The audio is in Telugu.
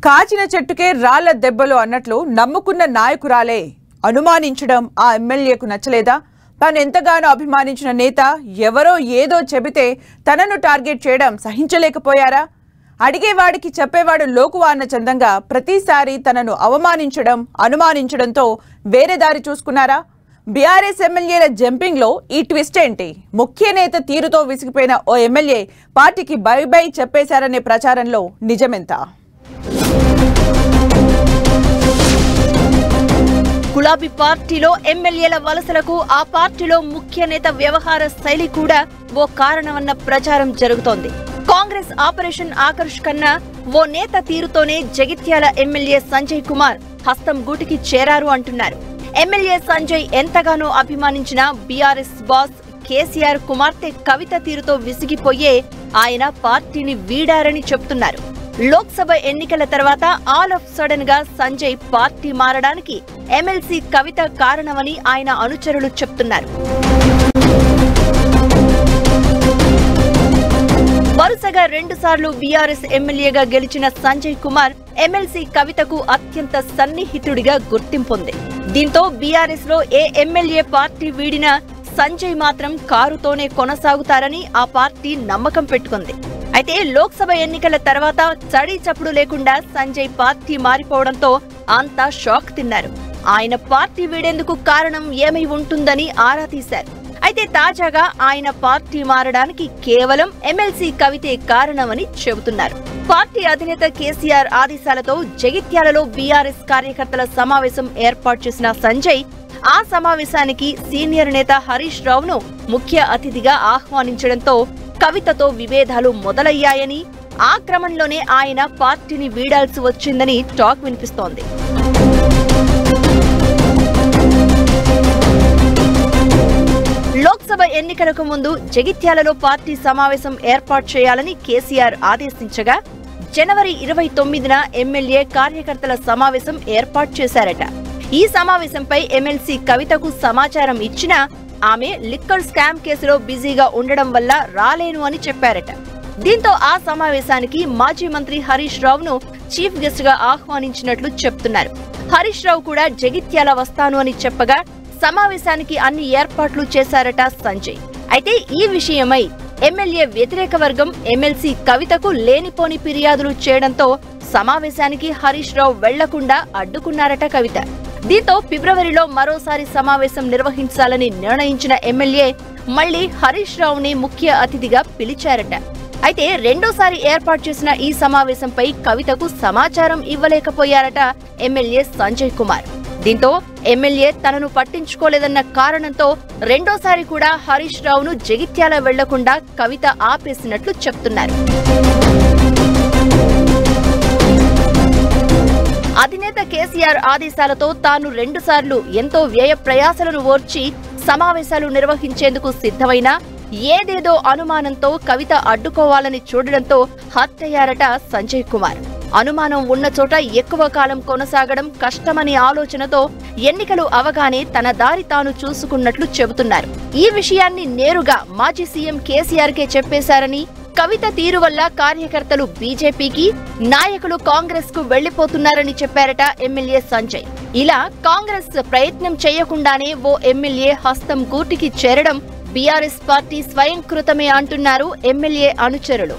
కాచిన చెట్టుకే రాళ్ల దెబ్బలు అన్నట్లు నమ్ముకున్న నాయకురాలే అనుమానించడం ఆ ఎమ్మెల్యేకు నచ్చలేదా? తాను ఎంతగానో అభిమానించిన నేత ఎవరో ఏదో చెబితే తనను టార్గెట్ చేయడం సహించలేకపోయారా? అడిగేవాడికి చెప్పేవాడు లోకువా అన్న చందంగా ప్రతిసారి తనను అవమానించడం అనుమానించడంతో వేరే దారి చూసుకున్నారా? బీఆర్ఎస్ ఎమ్మెల్యేల జంపింగ్ లో ఈ ట్విస్ట్ ఏంటి? ముఖ్య నేత తీరుతో విసిగిపోయిన ఓ ఎమ్మెల్యే పార్టీకి బై బై చెప్పేశారనే ప్రచారంలో నిజమెంత? గులాబీ పార్టీలో ఎమ్మెల్యేల వలసలకు ఆ పార్టీలో ముఖ్య నేత వ్యవహార శైలి కూడా ఓ కారణమన్న ప్రచారం జరుగుతోంది. కాంగ్రెస్ ఆపరేషన్ ఆకర్ష్ కన్నా ఓ నేత తీరుతోనే జగిత్యాల ఎమ్మెల్యే సంజయ్ కుమార్ హస్తం గూటికి చేరారు అంటున్నారు. ఎమ్మెల్యే సంజయ్ ఎంతగానో అభిమానించిన బీఆర్ఎస్ బాస్ కేసీఆర్ కుమార్తె కవిత తీరుతో విసిగిపోయే ఆయన పార్టీని వీడారని చెబుతున్నారు. లోక్సభ ఎన్నికల తర్వాత ఆల్ ఆఫ్ సడన్ గా సంజయ్ పార్టీ మారడానికి ఎమ్మెల్సీ కవిత కారణమని ఆయన అనుచరులు చెప్తున్నారు. వరుసగా 2 సార్లు బీఆర్ఎస్ ఎమ్మెల్యేగా గెలిచిన సంజయ్ కుమార్ ఎమ్మెల్సీ కవితకు అత్యంత సన్నిహితుడిగా గుర్తింపుంది. దీంతో బీఆర్ఎస్ లో ఏ ఎమ్మెల్యే పార్టీ వీడినా సంజయ్ మాత్రం కారుతోనే కొనసాగుతారని ఆ పార్టీ నమ్మకం పెట్టుకుంది. అయితే లోక్సభ ఎన్నికల తర్వాత చడీ చప్పుడు లేకుండా సంజయ్ పార్టీ మారిపోవడంతో అంతా షాక్ తిన్నారు. ఆయన పార్టీ వీడేందుకు కారణం ఏమై ఉంటుందని ఆరా తీశారు. అయితే తాజాగా ఆయన పార్టీ మారడానికి కేవలం ఎమ్మెల్సీ కవితే కారణమని చెబుతున్నారు. పార్టీ అధినేత కేసీఆర్ ఆదేశాలతో జగిత్యాలలో బీఆర్ఎస్ కార్యకర్తల సమావేశం ఏర్పాటు చేసిన సంజయ్ ఆ సమావేశానికి సీనియర్ నేత హరీష్ రావును ముఖ్య అతిథిగా ఆహ్వానించడంతో కవితతో విభేదాలు మొదలయ్యాయని, ఆ క్రమంలోనే ఆయన పార్టీని వీడాల్సి వచ్చిందని టాక్ వినిపిస్తోంది. లోక్సభ ఎన్నికలకు ముందు జగిత్యాలలో పార్టీ సమావేశం ఏర్పాటు చేయాలని కేసీఆర్ ఆదేశించగా జనవరి 29న ఎమ్మెల్యే కార్యకర్తల సమావేశం ఏర్పాటు చేశారట. ఈ సమావేశంపై ఎమ్మెల్సీ కవితకు సమాచారం ఇచ్చినా ఆమె లిక్కర్ స్కామ్ కేసులో బిజీగా ఉండడం వల్ల రాలేను అని చెప్పారట. దీంతో ఆ సమావేశానికి మాజీ మంత్రి హరీష్ రావును చీఫ్ గెస్ట్ గా ఆహ్వానించినట్లు చెప్తున్నారు. హరీష్ రావు కూడా జగిత్యాల వస్తాను అని చెప్పగా సమావేశానికి అన్ని ఏర్పాట్లు చేశారట సంజయ్. అయితే ఈ విషయమై ఎమ్మెల్యే వ్యతిరేక వర్గం ఎమ్మెల్సీ కవితకు లేనిపోని ఫిర్యాదులు చేయడంతో సమావేశానికి హరీష్ రావు వెళ్లకుండా అడ్డుకున్నారట కవిత. దీంతో ఫిబ్రవరిలో మరోసారి సమావేశం నిర్వహించాలని నిర్ణయించిన ఎమ్మెల్యే మళ్లీ హరీష్ రావుని ముఖ్య అతిథిగా పిలిచారట. అయితే రెండోసారి ఏర్పాటు చేసిన ఈ సమావేశంపై కవితకు సమాచారం ఇవ్వలేకపోయారట ఎమ్మెల్యే సంజయ్ కుమార్. దీంతో ఎమ్మెల్యే తనను పట్టించుకోలేదన్న కారణంతో రెండోసారి కూడా హరీష్ రావును జగిత్యాల వెళ్లకుండా కవిత ఆపేసినట్లు చెప్తున్నారు. అధినేత కేసీఆర్ ఆదేశాలతో తాను 2 సార్లు ఎంతో వ్యయ ప్రయాసలను ఓర్చి సమావేశాలు నిర్వహించేందుకు సిద్ధమైనా ఏదేదో అనుమానంతో కవిత అడ్డుకోవాలని చూడడంతో హత్యయ్యారట సంజయ్ కుమార్. అనుమానం ఉన్న చోట ఎక్కువ కాలం కొనసాగడం కష్టమని ఆలోచనతో ఎన్నికలు అవగానే తన దారి తాను చూసుకున్నట్లు చెబుతున్నారు. ఈ విషయాన్ని నేరుగా మాజీ సీఎం కేసీఆర్ కే చెప్పేశారని, కవిత తీరు వల్ల కార్యకర్తలు బీజేపీకి, నాయకులు కాంగ్రెస్ కు వెళ్లిపోతున్నారని చెప్పారట ఎమ్మెల్యే సంజయ్. ఇలా కాంగ్రెస్ ప్రయత్నం చేయకుండానే ఓ ఎమ్మెల్యే హస్తం గూటికి చేరడం బీఆర్ఎస్ పార్టీ స్వయంకృతమే అంటున్నారు ఎమ్మెల్యే అనుచరులు.